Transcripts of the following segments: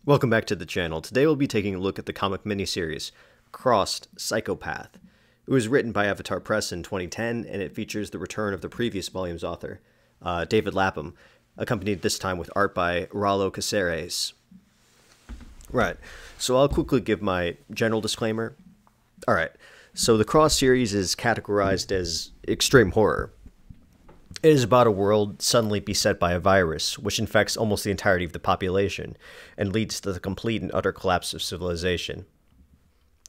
Welcome back to the channel. Today we'll be taking a look at the comic miniseries, Crossed Psychopath. It was written by Avatar Press in 2010, and it features the return of the previous volume's author, David Lapham, accompanied this time with art by Raúlo Cáceres. Right, so I'll quickly give my general disclaimer. Alright, so the Cross series is categorized as extreme horror. It is about a world suddenly beset by a virus, which infects almost the entirety of the population, and leads to the complete and utter collapse of civilization.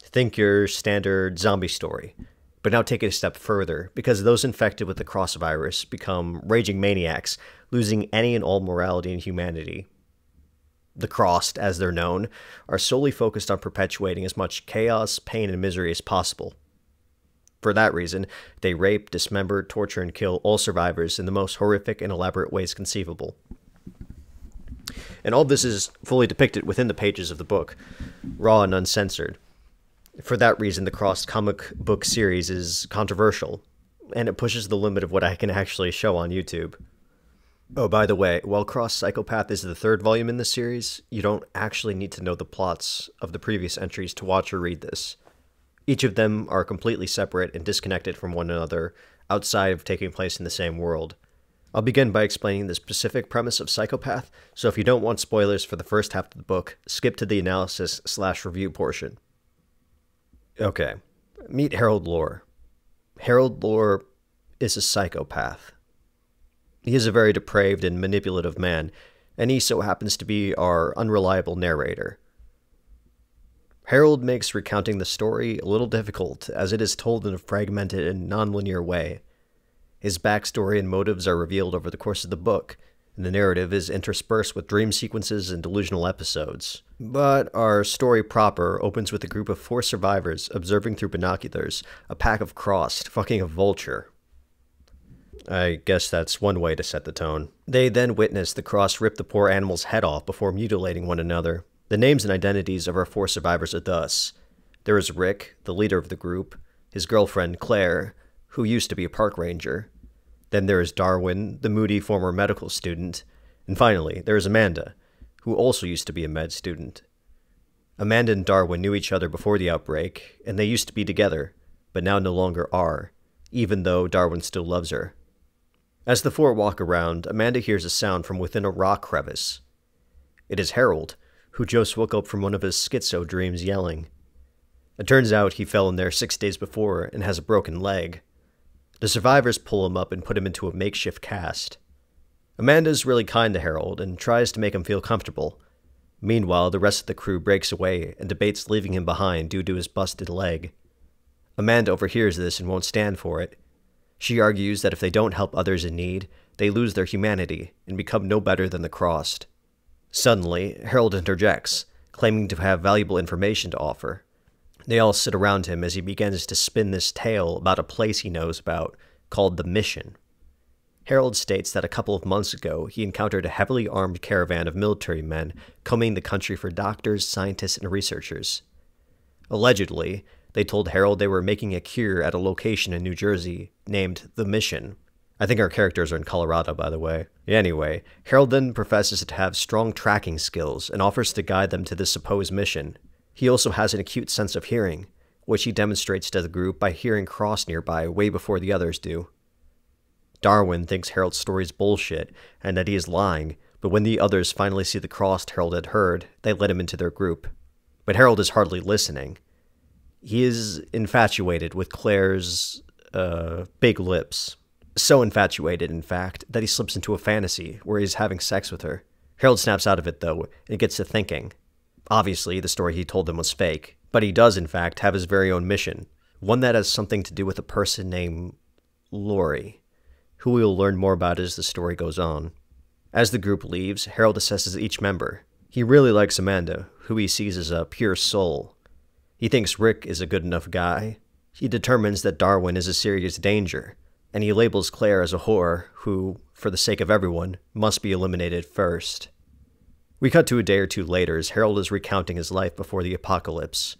Think your standard zombie story, but now take it a step further, because those infected with the Cross virus become raging maniacs, losing any and all morality and humanity. The Crossed, as they're known, are solely focused on perpetuating as much chaos, pain, and misery as possible. For that reason, they rape, dismember, torture, and kill all survivors in the most horrific and elaborate ways conceivable. And all this is fully depicted within the pages of the book, raw and uncensored. For that reason, the Crossed comic book series is controversial, and it pushes the limit of what I can actually show on YouTube. Oh, by the way, while Crossed Psychopath is the third volume in the series, you don't actually need to know the plots of the previous entries to watch or read this. Each of them are completely separate and disconnected from one another, outside of taking place in the same world. I'll begin by explaining the specific premise of Psychopath, so if you don't want spoilers for the first half of the book, skip to the analysis/review portion. Okay, meet Harold Lore. Harold Lore is a psychopath. He is a very depraved and manipulative man, and he so happens to be our unreliable narrator. Harold makes recounting the story a little difficult, as it is told in a fragmented and non-linear way. His backstory and motives are revealed over the course of the book, and the narrative is interspersed with dream sequences and delusional episodes. But our story proper opens with a group of 4 survivors observing through binoculars a pack of Crossed fucking a vulture. I guess that's one way to set the tone. They then witness the Crossed rip the poor animal's head off before mutilating one another. The names and identities of our 4 survivors are thus. There is Rick, the leader of the group, his girlfriend Claire, who used to be a park ranger. Then there is Darwin, the moody former medical student. And finally, there is Amanda, who also used to be a med student. Amanda and Darwin knew each other before the outbreak, and they used to be together, but now no longer are, even though Darwin still loves her. As the 4 walk around, Amanda hears a sound from within a rock crevice. It is Harold, who just woke up from one of his schizo dreams yelling. It turns out he fell in there 6 days before and has a broken leg. The survivors pull him up and put him into a makeshift cast. Amanda's really kind to Harold and tries to make him feel comfortable. Meanwhile, the rest of the crew breaks away and debates leaving him behind due to his busted leg. Amanda overhears this and won't stand for it. She argues that if they don't help others in need, they lose their humanity and become no better than the Crossed. Suddenly, Harold interjects, claiming to have valuable information to offer. They all sit around him as he begins to spin this tale about a place he knows about, called the Mission. Harold states that a couple of months ago he encountered a heavily armed caravan of military men combing the country for doctors, scientists, and researchers. Allegedly, they told Harold they were making a cure at a location in New Jersey named The Mission. I think our characters are in Colorado, by the way. Anyway, Harold then professes to have strong tracking skills and offers to guide them to this supposed mission. He also has an acute sense of hearing, which he demonstrates to the group by hearing Cross nearby way before the others do. Darwin thinks Harold's story is bullshit and that he is lying, but when the others finally see the Crossed Harold had heard, they let him into their group. But Harold is hardly listening. He is infatuated with Claire's, big lips. So infatuated, in fact, that he slips into a fantasy where he's having sex with her. Harold snaps out of it, though, and gets to thinking. Obviously, the story he told them was fake, but he does, in fact, have his very own mission, one that has something to do with a person named Lori, who we will learn more about as the story goes on. As the group leaves, Harold assesses each member. He really likes Amanda, who he sees as a pure soul. He thinks Rick is a good enough guy. He determines that Darwin is a serious danger, and he labels Claire as a whore who, for the sake of everyone, must be eliminated first. We cut to a day or two later as Harold is recounting his life before the apocalypse.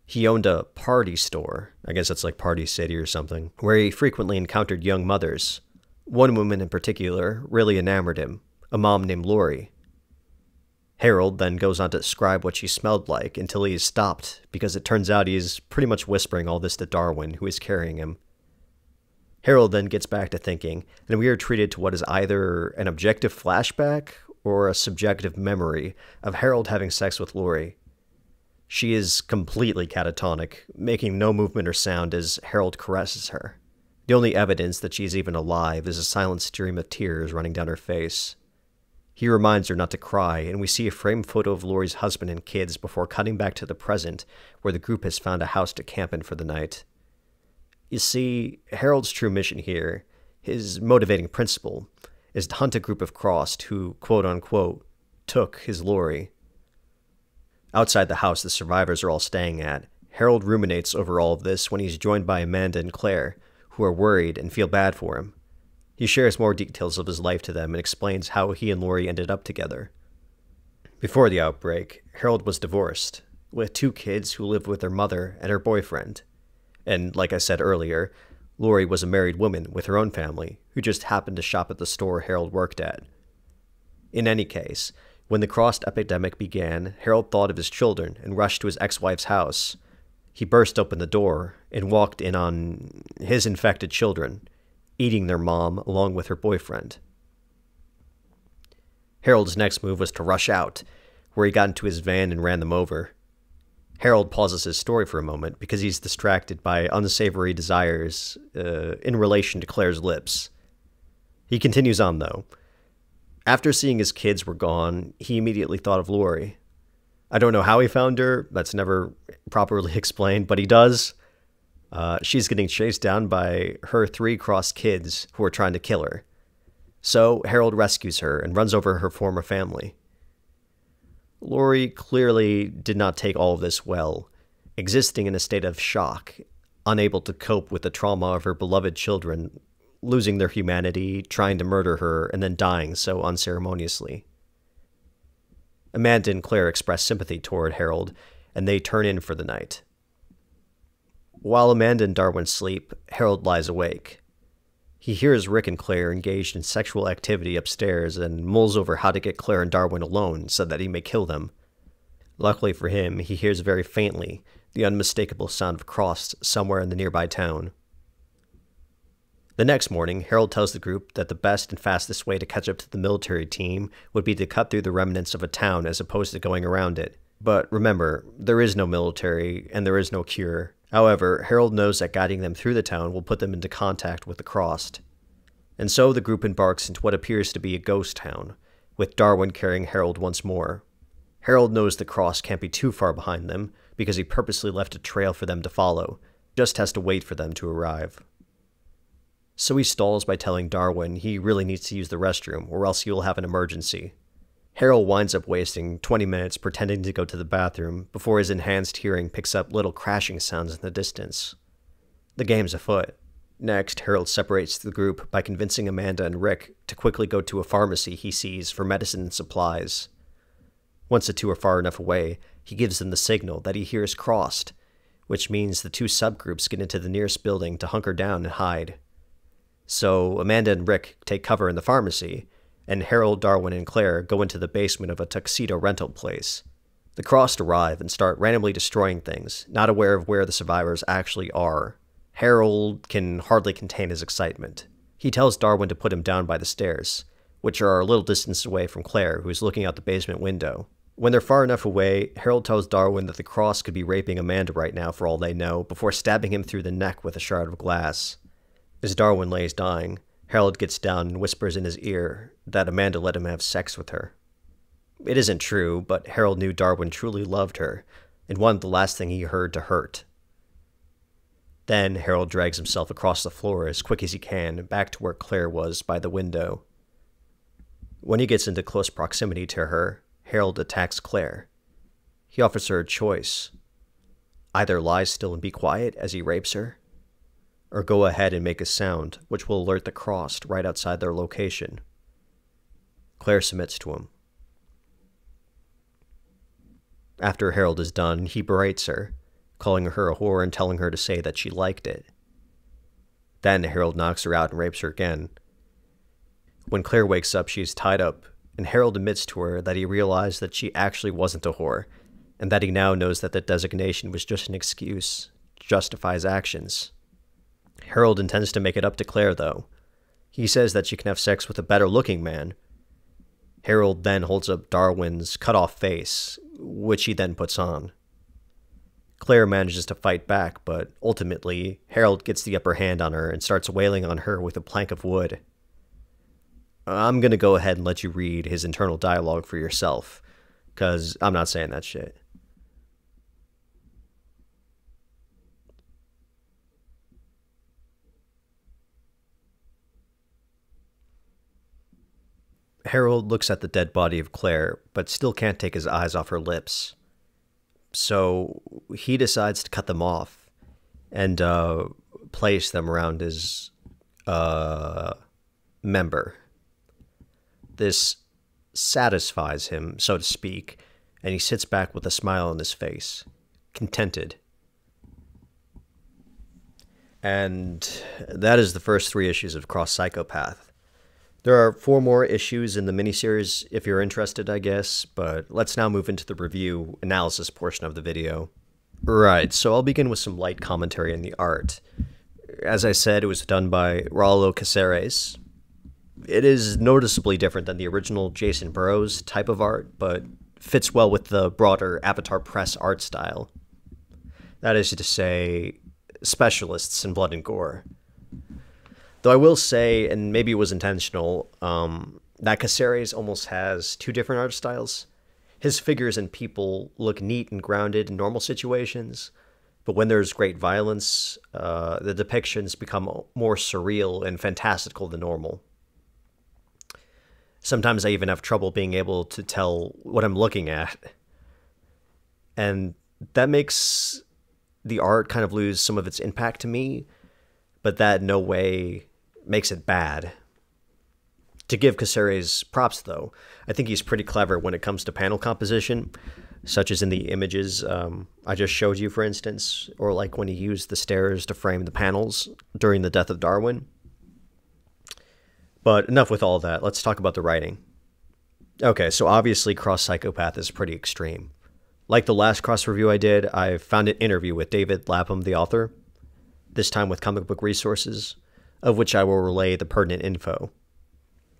He owned a party store, I guess that's like Party City or something, where he frequently encountered young mothers. One woman in particular really enamored him, a mom named Lori. Harold then goes on to describe what she smelled like until he is stopped, because it turns out he is pretty much whispering all this to Darwin, who is carrying him. Harold then gets back to thinking, and we are treated to what is either an objective flashback or a subjective memory of Harold having sex with Lori. She is completely catatonic, making no movement or sound as Harold caresses her. The only evidence that she is even alive is a silent stream of tears running down her face. He reminds her not to cry, and we see a framed photo of Lori's husband and kids before cutting back to the present, where the group has found a house to camp in for the night. You see, Harold's true mission here, his motivating principle, is to hunt a group of Crossed who, quote-unquote, took his Lori. Outside the house the survivors are all staying at, Harold ruminates over all of this when he's joined by Amanda and Claire, who are worried and feel bad for him. He shares more details of his life to them and explains how he and Lori ended up together. Before the outbreak, Harold was divorced, with 2 kids who lived with their mother and her boyfriend. And like I said earlier, Lori was a married woman with her own family, who just happened to shop at the store Harold worked at. In any case, when the Crossed epidemic began, Harold thought of his children and rushed to his ex-wife's house. He burst open the door and walked in on his infected children, eating their mom along with her boyfriend. Harold's next move was to rush out, where he got into his van and ran them over. Harold pauses his story for a moment because he's distracted by unsavory desires in relation to Claire's lips. He continues on, though. After seeing his kids were gone, he immediately thought of Lori. I don't know how he found her, that's never properly explained, but he does. She's getting chased down by her 3 Crossed kids who are trying to kill her. So Harold rescues her and runs over her former family. Lori clearly did not take all of this well, existing in a state of shock, unable to cope with the trauma of her beloved children, losing their humanity, trying to murder her, and then dying so unceremoniously. Amanda and Claire express sympathy toward Harold, and they turn in for the night. While Amanda and Darwin sleep, Harold lies awake. He hears Rick and Claire engaged in sexual activity upstairs and mulls over how to get Claire and Darwin alone so that he may kill them. Luckily for him, he hears very faintly the unmistakable sound of Crossed somewhere in the nearby town. The next morning, Harold tells the group that the best and fastest way to catch up to the military team would be to cut through the remnants of a town as opposed to going around it. But remember, there is no military and there is no cure. However, Harold knows that guiding them through the town will put them into contact with the Crossed. And so the group embarks into what appears to be a ghost town, with Darwin carrying Harold once more. Harold knows the Crossed can't be too far behind them, because he purposely left a trail for them to follow, just has to wait for them to arrive. So he stalls by telling Darwin he really needs to use the restroom, or else he will have an emergency. Harold winds up wasting 20 minutes pretending to go to the bathroom before his enhanced hearing picks up little crashing sounds in the distance. The game's afoot. Next, Harold separates the group by convincing Amanda and Rick to quickly go to a pharmacy he sees for medicine and supplies. Once the 2 are far enough away, he gives them the signal that he hears Crossed, which means the 2 subgroups get into the nearest building to hunker down and hide. So Amanda and Rick take cover in the pharmacy, and Harold, Darwin, and Claire go into the basement of a tuxedo rental place. The Crossed arrive and start randomly destroying things, not aware of where the survivors actually are. Harold can hardly contain his excitement. He tells Darwin to put him down by the stairs, which are a little distance away from Claire, who is looking out the basement window. When they're far enough away, Harold tells Darwin that the Crossed could be raping Amanda right now for all they know, before stabbing him through the neck with a shard of glass. As Darwin lays dying, Harold gets down and whispers in his ear that Amanda let him have sex with her. It isn't true, but Harold knew Darwin truly loved her, and wanted the last thing he heard to hurt. Then Harold drags himself across the floor as quick as he can, back to where Claire was by the window. When he gets into close proximity to her, Harold attacks Claire. He offers her a choice. Either lie still and be quiet as he rapes her, or go ahead and make a sound which will alert the Crossed right outside their location. Claire submits to him. After Harold is done, he berates her, calling her a whore and telling her to say that she liked it. Then Harold knocks her out and rapes her again. When Claire wakes up, she is tied up and Harold admits to her that he realized that she actually wasn't a whore, and that he now knows that the designation was just an excuse to justify his actions. Harold intends to make it up to Claire, though. He says that she can have sex with a better-looking man. Harold then holds up Darwin's cut-off face, which he then puts on. Claire manages to fight back, but ultimately, Harold gets the upper hand on her and starts wailing on her with a plank of wood. I'm going to go ahead and let you read his internal dialogue for yourself, because I'm not saying that shit. Harold looks at the dead body of Claire, but still can't take his eyes off her lips. So he decides to cut them off and place them around his member. This satisfies him, so to speak, and he sits back with a smile on his face, contented. And that is the first 3 issues of Cross Psychopath. There are 4 more issues in the miniseries if you're interested, I guess, but let's now move into the review analysis portion of the video. Right, so I'll begin with some light commentary on the art. As I said, it was done by Raúlo Cáceres. It is noticeably different than the original Jason Burrows type of art, but fits well with the broader Avatar Press art style. That is to say, specialists in blood and gore. Though I will say, and maybe it was intentional, that Cáceres almost has 2 different art styles. His figures and people look neat and grounded in normal situations, but when there's great violence, the depictions become more surreal and fantastical than normal. Sometimes I even have trouble being able to tell what I'm looking at. And that makes the art kind of lose some of its impact to me, but that in no way makes it bad. To give Cáceres props, though, I think he's pretty clever when it comes to panel composition, such as in the images I just showed you, for instance, or like when he used the stairs to frame the panels during the death of Darwin. But enough with all that, let's talk about the writing. Okay, so obviously Cross Psychopath is pretty extreme. Like the last Cross review I did, I found an interview with David Lapham, the author, this time with Comic Book Resources, of which I will relay the pertinent info.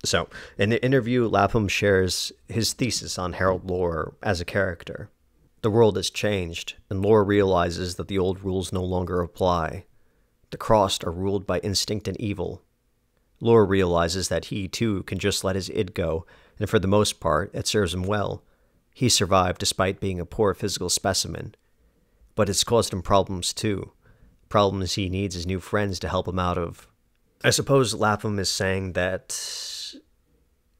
So, in the interview, Lapham shares his thesis on Harold Lore as a character. The world has changed, and Lore realizes that the old rules no longer apply. The Crossed are ruled by instinct and evil. Lore realizes that he, too, can just let his id go, and for the most part, it serves him well. He survived despite being a poor physical specimen. But it's caused him problems, too. Problems he needs his new friends to help him out of. I suppose Lapham is saying that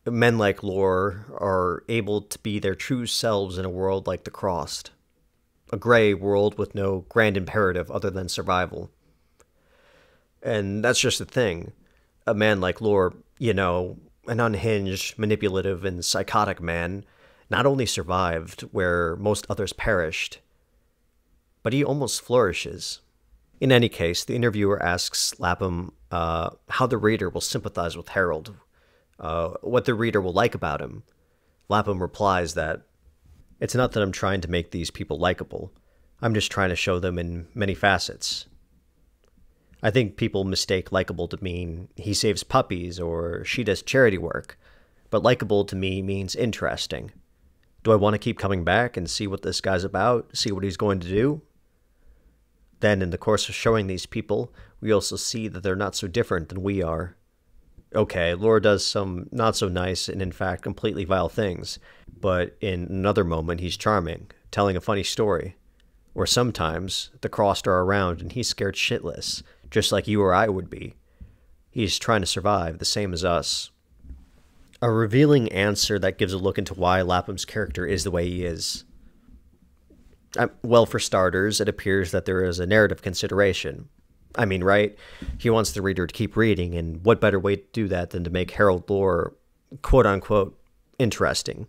men like Lore are able to be their true selves in a world like the Crossed. A gray world with no grand imperative other than survival. And that's just the thing. A man like Lore, you know, an unhinged, manipulative, and psychotic man, not only survived where most others perished, but he almost flourishes. In any case, the interviewer asks Lapham how the reader will sympathize with Harold, what the reader will like about him. Lapham replies that, "It's not that I'm trying to make these people likable. I'm just trying to show them in many facets. I think people mistake likable to mean he saves puppies or she does charity work, but likable to me means interesting. Do I want to keep coming back and see what this guy's about, see what he's going to do? Then, in the course of showing these people, we also see that they're not so different than we are. Okay, Lore does some not-so-nice and, in fact, completely vile things, but in another moment he's charming, telling a funny story. Or sometimes, the Crossed are around and he's scared shitless, just like you or I would be. He's trying to survive, the same as us." A revealing answer that gives a look into why Lapham's character is the way he is. Well, for starters, it appears that there is a narrative consideration. I mean, right? He wants the reader to keep reading, and what better way to do that than to make Harold Lore, quote-unquote, interesting?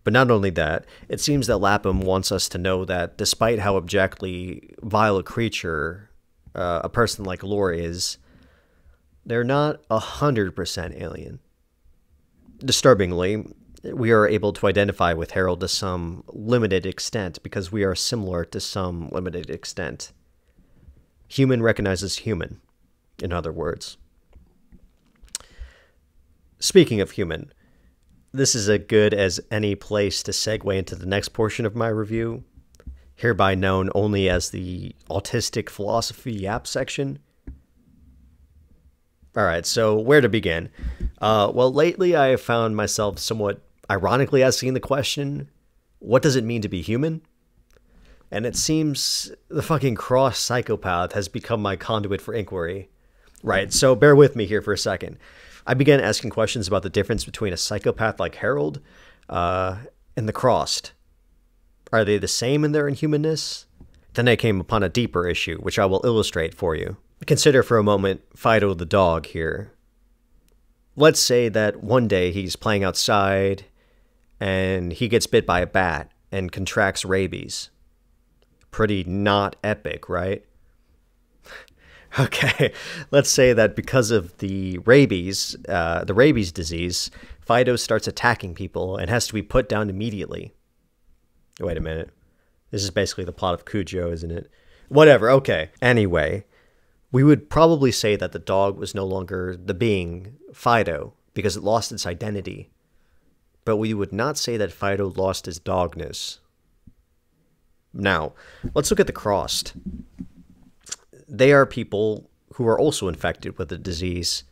But not only that, it seems that Lapham wants us to know that despite how abjectly vile a creature a person like Lore is, they're not 100% alien. Disturbingly, we are able to identify with Harold to some limited extent because we are similar to some limited extent. Human recognizes human, in other words. Speaking of human, this is as good as any place to segue into the next portion of my review, hereby known only as the Autistic Philosophy Yap section. Alright, so where to begin? Well, lately I have found myself somewhat ironically asking the question, what does it mean to be human? And it seems the fucking cross psychopath has become my conduit for inquiry. Right, so bear with me here for a second. I began asking questions about the difference between a psychopath like Harold and the crossed. Are they the same in their inhumanness? Then I came upon a deeper issue, which I will illustrate for you. Consider for a moment Fido the dog here. Let's say that one day he's playing outside and he gets bit by a bat and contracts rabies. Pretty not epic, right? Okay, let's say that because of the rabies disease, Fido starts attacking people and has to be put down immediately. Wait a minute. This is basically the plot of Cujo, isn't it? Whatever, okay. Anyway, we would probably say that the dog was no longer the being Fido because it lost its identity. But we would not say that Fido lost his dogness. Now, let's look at the crossed. They are people who are also infected with the disease,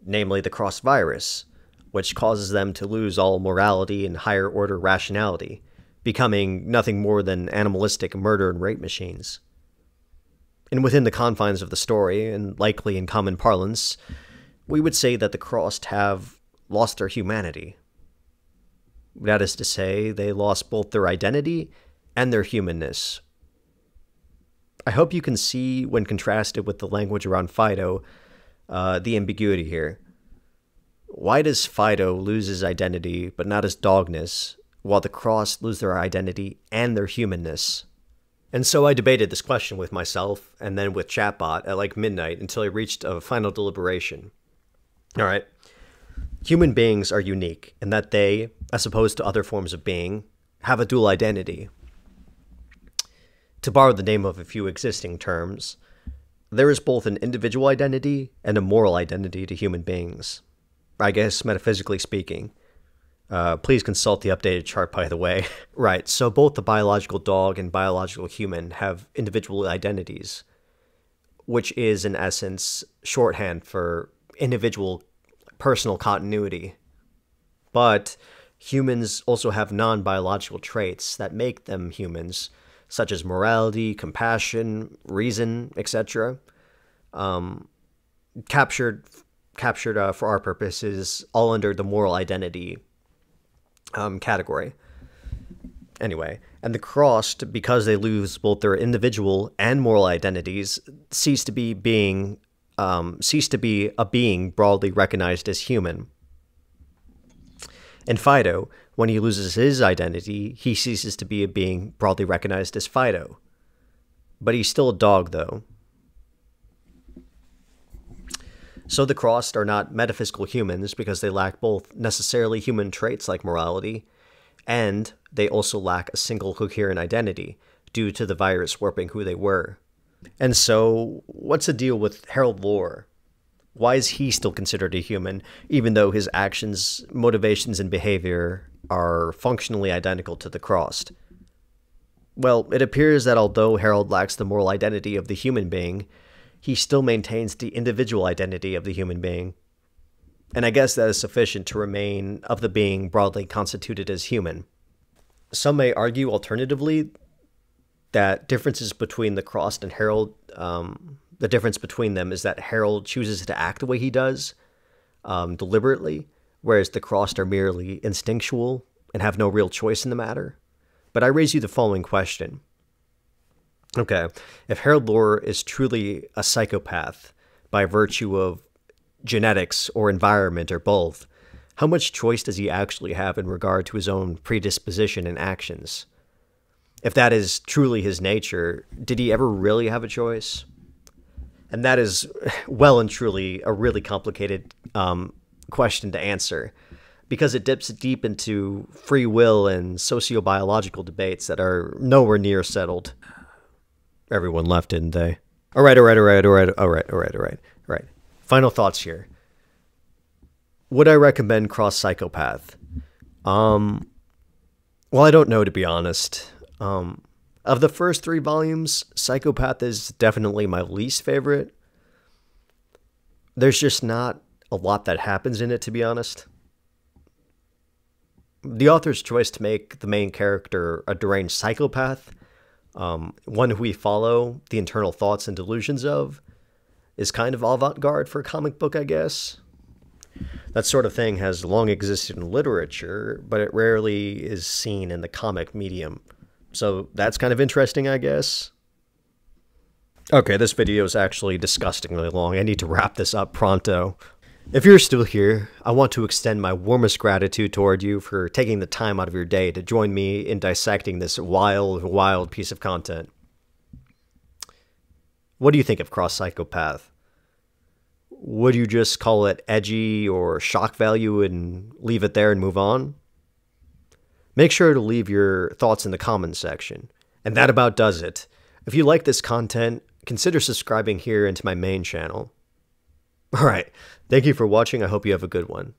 namely the cross virus, which causes them to lose all morality and higher order rationality, becoming nothing more than animalistic murder and rape machines. And within the confines of the story, and likely in common parlance, we would say that the crossed have lost their humanity. That is to say, they lost both their identity and their humanness. I hope you can see, when contrasted with the language around Fido, the ambiguity here. Why does Fido lose his identity, but not his dogness, while the crossed lose their identity and their humanness? And so I debated this question with myself, and then with Chatbot at like midnight until I reached a final deliberation. Alright. Human beings are unique in that they, as opposed to other forms of being, have a dual identity. To borrow the name of a few existing terms, there is both an individual identity and a moral identity to human beings. I guess, metaphysically speaking. Please consult the updated chart, by the way. Right, so both the biological dog and biological human have individual identities, which is, in essence, shorthand for individual personal continuity. But humans also have non-biological traits that make them humans, such as morality, compassion, reason, etc. Captured for our purposes, all under the moral identity category. Anyway, and the crossed, because they lose both their individual and moral identities, cease to be a being broadly recognized as human. And Fido, when he loses his identity, he ceases to be a being broadly recognized as Fido. But he's still a dog, though. So the crossed are not metaphysical humans because they lack both necessarily human traits like morality, and they also lack a single coherent identity due to the virus warping who they were. And so, what's the deal with Harold Lore? Why is he still considered a human, even though his actions, motivations, and behavior are functionally identical to the crossed? Well, it appears that although Harold lacks the moral identity of the human being, he still maintains the individual identity of the human being. And I guess that is sufficient to remain of the being broadly constituted as human. Some may argue alternatively that differences between the crossed and Harold, the difference between them is that Harold chooses to act the way he does, deliberately, whereas the crossed are merely instinctual and have no real choice in the matter. But I raise you the following question. Okay, if Harold Lore is truly a psychopath by virtue of genetics or environment or both, how much choice does he actually have in regard to his own predisposition and actions? If that is truly his nature, did he ever really have a choice? And that is well and truly a really complicated question to answer, because it dips deep into free will and sociobiological debates that are nowhere near settled. Everyone left, didn't they? All right. Final thoughts here. Would I recommend Cross Psychopath? Well, I don't know, to be honest. Of the first 3 volumes, Psychopath is definitely my least favorite. There's just not a lot that happens in it, to be honest. The author's choice to make the main character a deranged psychopath, one who we follow the internal thoughts and delusions of, is kind of avant-garde for a comic book, I guess. That sort of thing has long existed in literature, but it rarely is seen in the comic medium. So that's kind of interesting, I guess. Okay, this video is actually disgustingly long. I need to wrap this up pronto. If you're still here, I want to extend my warmest gratitude toward you for taking the time out of your day to join me in dissecting this wild piece of content. What do you think of Cross Psychopath? Would you just call it edgy or shock value and leave it there and move on? Make sure to leave your thoughts in the comments section. And that about does it. If you like this content, consider subscribing here into my main channel. Alright, thank you for watching. I hope you have a good one.